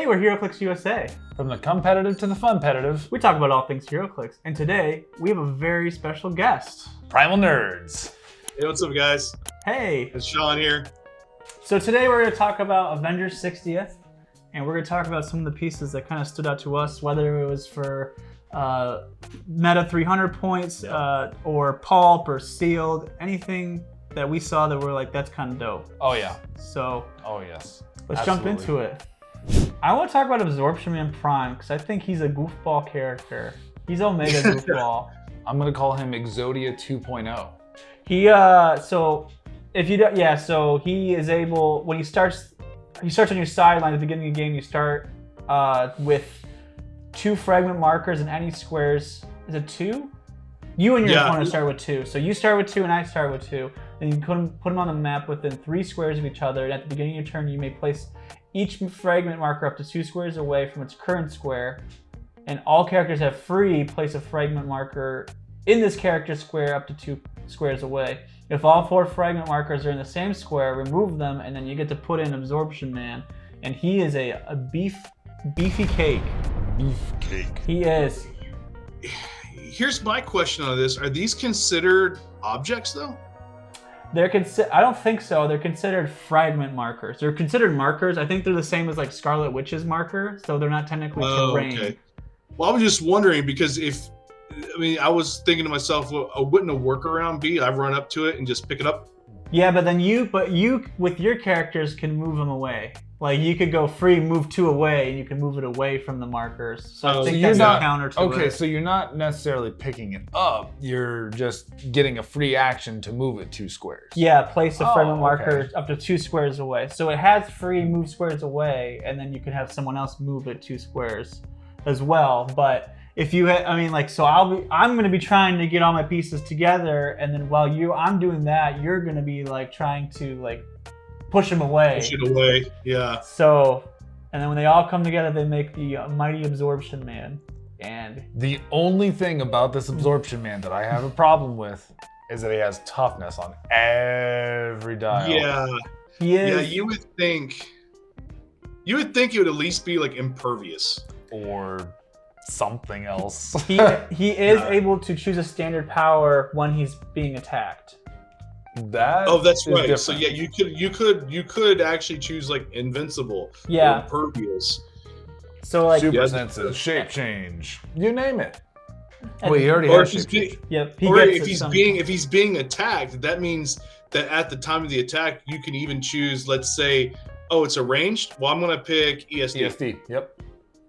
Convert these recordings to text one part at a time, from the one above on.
Hey, we're Heroclix USA. From the competitive to the fun-petitive, we talk about all things Heroclix, and today we have a very special guest. Primal Nerds. Hey, what's up, guys? Hey. It's Sean here. So today we're going to talk about Avengers 60th, and we're going to talk about some of the pieces that kind of stood out to us, whether it was for meta 300 points, or pulp or sealed, anything that we saw that we're like, that's kind of dope. Oh yeah. So. Oh yes. Let's jump into it. I want to talk about Absorption Man Prime because I think he's a goofball character. He's Omega goofball. I'm gonna call him Exodia 2.0. He so if you don't, so he is able when he starts on your sideline at the beginning of the game. You start with 2 fragment markers and any squares. Is it 2? You and your opponent start with 2. So you start with 2 and I start with 2. Then you put them on the map within 3 squares of each other. And at the beginning of your turn, you may place each fragment marker up to 2 squares away from its current square. And all characters have free place a fragment marker in this character square up to 2 squares away. If all 4 fragment markers are in the same square, remove them, and then you get to put in Absorption Man. And he is a beefy cake. Beef cake. He is. Here's my question on this. Are these considered objects, though? I don't think so. They're considered fragment markers. They're considered markers. I think they're the same as like Scarlet Witch's marker, so they're not technically terrain. Okay. Well, I was just wondering because I was thinking to myself, well, wouldn't a workaround be I run up to it and just pick it up? Yeah, but then you with your characters can move them away. Like you could go free, move 2 away, and you can move it away from the markers. So I think that's a counter to it. Okay, so you're not necessarily picking it up. You're just getting a free action to move it 2 squares. Yeah, place a fragment marker up to 2 squares away. So it has free move squares away, and then you can have someone else move it 2 squares as well. But if you I'm gonna be trying to get all my pieces together, and then while I'm doing that, you're gonna be like trying to like push them away. Push it away, yeah. So, and then when they all come together, they make the mighty Absorption Man. And the only thing about this Absorption Man that I have a problem with is that he has toughness on every dial. Yeah, he is. Yeah, you would think it would at least be like impervious or something else. He is able to choose a standard power when he's being attacked. That's right. Different. So yeah, you could actually choose like invincible, or impervious. So like super sensitive, shape change, you name it. Well, he already has shape change. Yep. If he's being attacked, that means that at the time of the attack, you can even choose. Let's say, oh, it's a ranged. Well, I'm gonna pick ESD. ESD. Yep.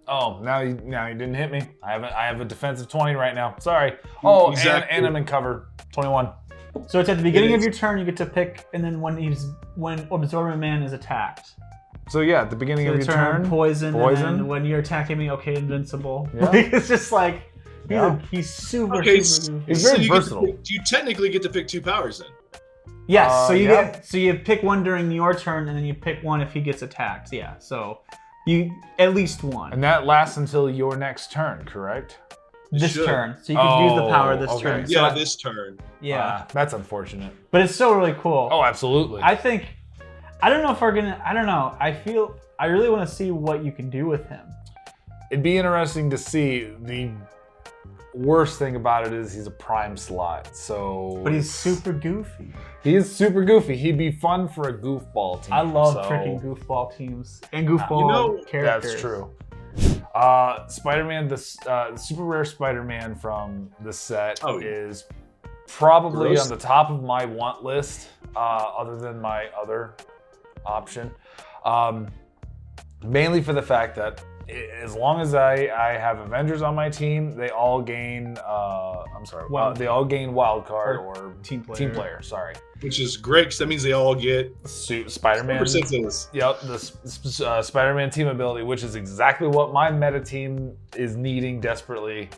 Oh, now you didn't hit me. I have a defensive 20 right now. Sorry. Oh, exactly. and I'm in cover 21. So it's at the beginning of your turn, you get to pick, and then when Absorbing Man is attacked. So yeah, at the beginning of your turn, poison. And when you're attacking me, okay, invincible. Yeah. It's just like he's super. He's very versatile. You technically get to pick 2 powers then. Yes. So you pick one during your turn, and then you pick one if he gets attacked. Yeah. So you at least one. And that lasts until your next turn, correct? This turn, so you can use the power this turn. Yeah, this turn. Yeah, that's unfortunate. But it's still really cool. Oh, absolutely. I don't know if we're gonna. I don't know. I really want to see what you can do with him. It'd be interesting to see. The worst thing about it is he's a prime slot, so. But he's super goofy. He is super goofy. He'd be fun for a goofball team. I love freaking goofball teams and goofball characters. That's true. Spider-Man, the super rare Spider-Man from the set is probably on the top of my want list, other than my other option. Mainly for the fact that as long as I have Avengers on my team, they all gain they all gain wild card or team player. Sorry. Which is great because that means they all get Spider-Man. Yep, the Spider-Man team ability, which is exactly what my meta team is needing desperately.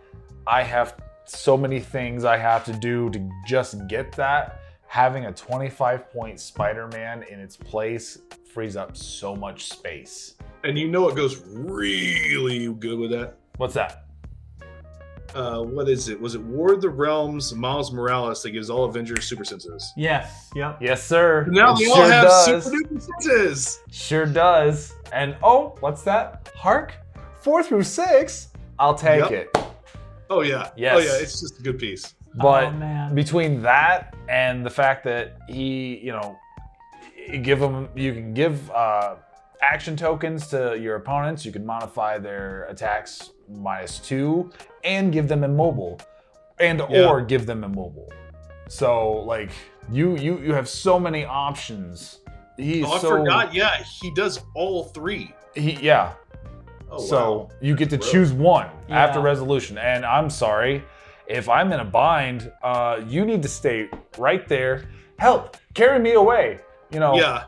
I have so many things I have to do to just get that. Having a 25-point Spider-Man in its place frees up so much space. And you know what goes really good with that? What's that? what is it? Was it War of the Realms, Miles Morales that gives all Avengers super senses? Yes. Yep. Yes, sir. Now It they all sure have does. super duper senses. Sure does. And what's that? Hark? 4 through 6? I'll take it. Oh yeah. Yes. Oh yeah. It's just a good piece. But Oh, man. between that and the fact that he, you can give action tokens to your opponents. You can modify their attacks -2 and give them immobile, or give them immobile. So like you have so many options. I forgot. Yeah, he does all 3. Oh, So wow. you get to Really? choose one Yeah. after resolution. And I'm sorry, if I'm in a bind, you need to stay right there. Help, carry me away. Yeah.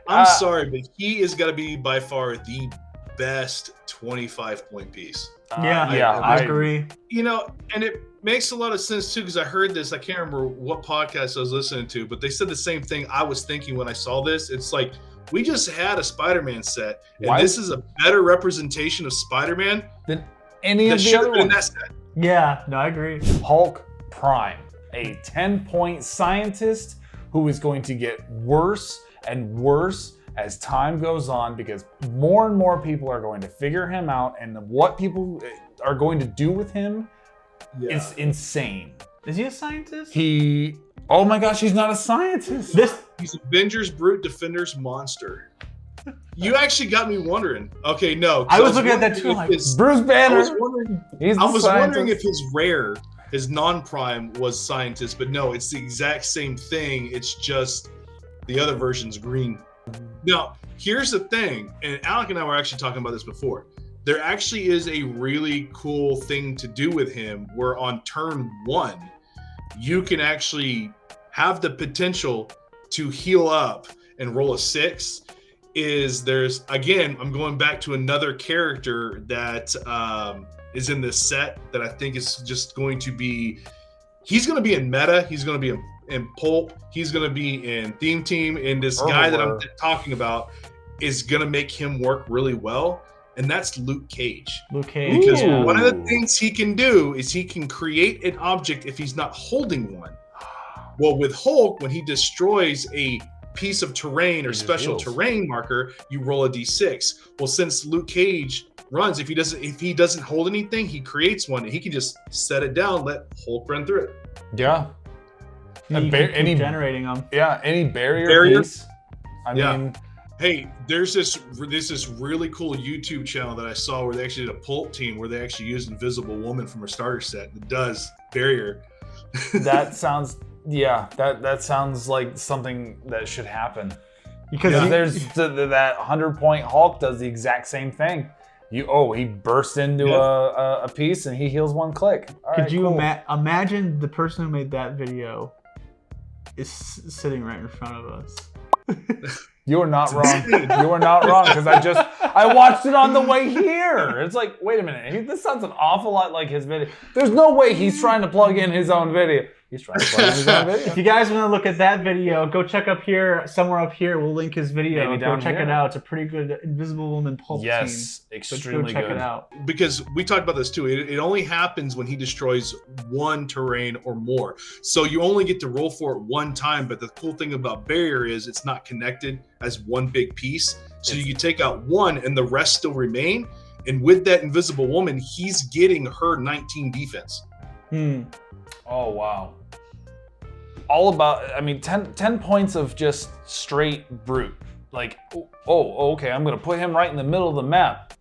I'm sorry, but he is going to be by far the best 25-point piece. I agree. And it makes a lot of sense too, because I heard this. I can't remember what podcast I was listening to, but they said the same thing I was thinking when I saw this. It's like, we just had a Spider-Man set, and this is a better representation of Spider-Man than any of that the should other have been in ones. that set. Yeah, no, I agree. Hulk Prime, a 10-point scientist who is going to get worse and worse as time goes on, because more and more people are going to figure him out, and what people are going to do with him is insane. Is he a scientist? Oh my gosh, he's not a scientist. He's Avengers Brute Defenders Monster. You actually got me wondering. Okay, no. I was looking at that too, like, Bruce Banner. I was wondering if his rare, his non-prime was scientist, but no, it's the exact same thing. It's just the other version's green. Now, here's the thing, and Alec and I were actually talking about this before. There actually is a really cool thing to do with him, where on turn 1, you can actually have the potential to heal up and roll a 6. I'm going back to another character that is in this set that I think is just going to be, he's going to be in meta, he's going to be in pulp, he's going to be in theme team, and this guy that I'm talking about is going to make him work really well, and that's Luke Cage. Because one of the things he can do is he can create an object if he's not holding one. Well, with Hulk, when he destroys a piece of terrain or special terrain marker, you roll a d6. Well, since Luke Cage runs, if he doesn't hold anything, he creates one, and he can just set it down, let Hulk run through it. Yeah. Any generating them. Yeah, any barrier piece. I mean, hey, there's this really cool YouTube channel that I saw where they actually did a pulp team where they actually used Invisible Woman from a starter set that does barrier. That sounds that sounds like something that should happen. Because there's that 100-point Hulk does the exact same thing. He bursts into a piece and he heals one click. Could you imagine the person who made that video is sitting right in front of us? You are not wrong. You are not wrong, because I watched it on the way here. It's like, wait a minute, this sounds an awful lot like his video. There's no way he's trying to plug in his own video. He's trying to plug in his own video. If you guys want to look at that video, go check up here, somewhere up here. We'll link his video. Maybe Go check it out. It's a pretty good Invisible Woman pulp team. Yes, extremely go check good. it out. Because we talked about this too. It only happens when he destroys one terrain or more. So you only get to roll for it one time. But the cool thing about barrier is it's not connected as one big piece. So you take out one and the rest still remain. And with that Invisible Woman, he's getting her 19 defense. Oh, wow. All about, 10 points of just straight brute. Like, okay, I'm going to put him right in the middle of the map.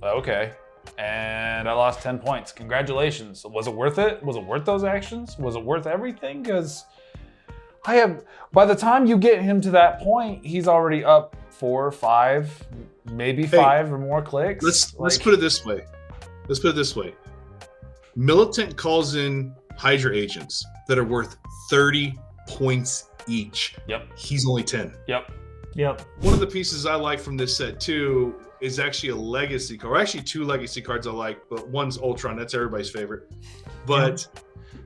Okay. And I lost 10 points. Congratulations. Was it worth it? Was it worth those actions? Was it worth everything? Because by the time you get him to that point, he's already up 4 or 5, maybe 5 or more clicks. Let's put it this way. Militant calls in Hydra agents that are worth 30 points each. Yep. He's only 10. Yep. One of the pieces I like from this set too is actually a legacy card. Or actually 2 legacy cards I like, but one's Ultron. That's everybody's favorite. But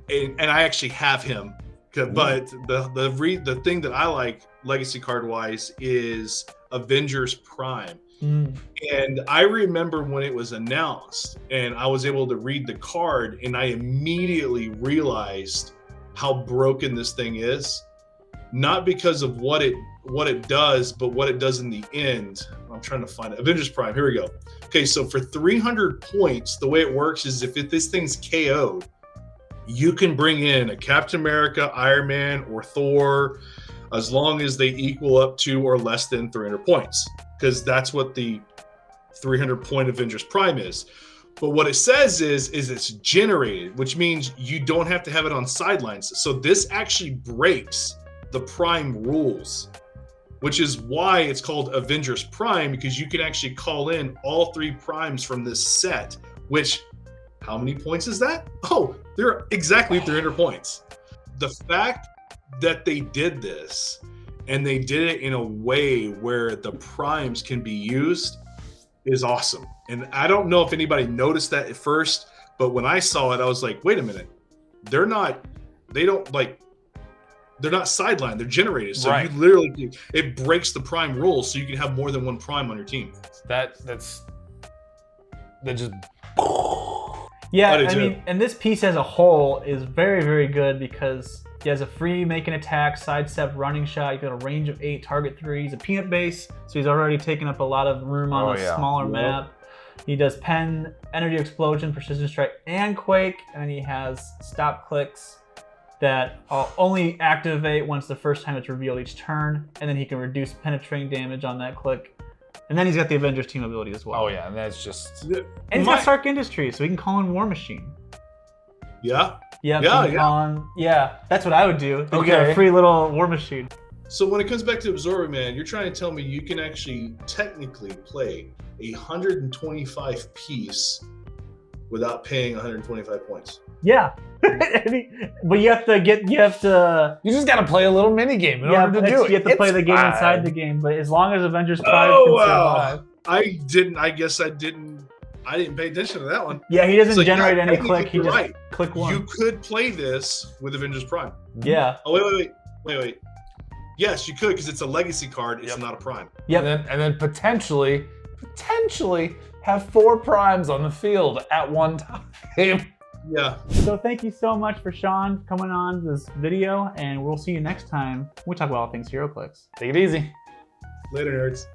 and I actually have him. But the thing that I like legacy card wise is Avengers Prime. And I remember when it was announced and I was able to read the card, and I immediately realized how broken this thing is. Not because of what it does, but what it does in the end. I'm trying to find it. Avengers Prime, here we go. Okay, so for 300 points, the way it works is if this thing's KO'd, you can bring in a Captain America, Iron Man, or Thor, as long as they equal up to or less than 300 points, because that's what the 300 point Avengers Prime is. But what it says is it's generated, which means you don't have to have it on sidelines. So this actually breaks the Prime rules, which is why it's called Avengers Prime, because you can actually call in all 3 primes from this set, which, how many points is that? Oh, they're exactly 300 points. The fact that they did this, and they did it in a way where the primes can be used, is awesome. And I don't know if anybody noticed that at first, but when I saw it, I was like, wait a minute. They're not sidelined, they're generated. So right. You literally, it breaks the prime rules, so you can have more than 1 prime on your team. That just... Yeah, I mean, and this piece as a whole is very, very good because he has a free make an attack, sidestep, running shot. He's got a range of 8, target 3. He's a peanut base, so he's already taken up a lot of room on a smaller map. He does pen, energy explosion, precision strike, and quake, and then he has stop clicks that only activate once the first time it's revealed each turn, and then he can reduce penetrating damage on that click. And then he's got the Avengers team ability as well. Oh yeah, and that's just... And he's got Stark Industries, so he can call in War Machine. Yeah. Yeah, that's what I would do. Then you get a free little War Machine. So when it comes back to Absorber Man, you're trying to tell me you can actually technically play a 125 piece without paying 125 points. Yeah. But you just gotta play a little mini game in order to do it. You have to play the game inside the game, but as long as Avengers Prime can survive. I guess I didn't pay attention to that one. Yeah, he doesn't generate any click. He just click one. You could play this with Avengers Prime. Yeah. Oh, wait. Yes, you could, because it's a legacy card. It's not a prime. Yep. And then potentially have 4 primes on the field at one time. Yeah. So thank you so much for Sean coming on this video, and we'll see you next time. We talk about all things Heroclix. Take it easy. Later, nerds.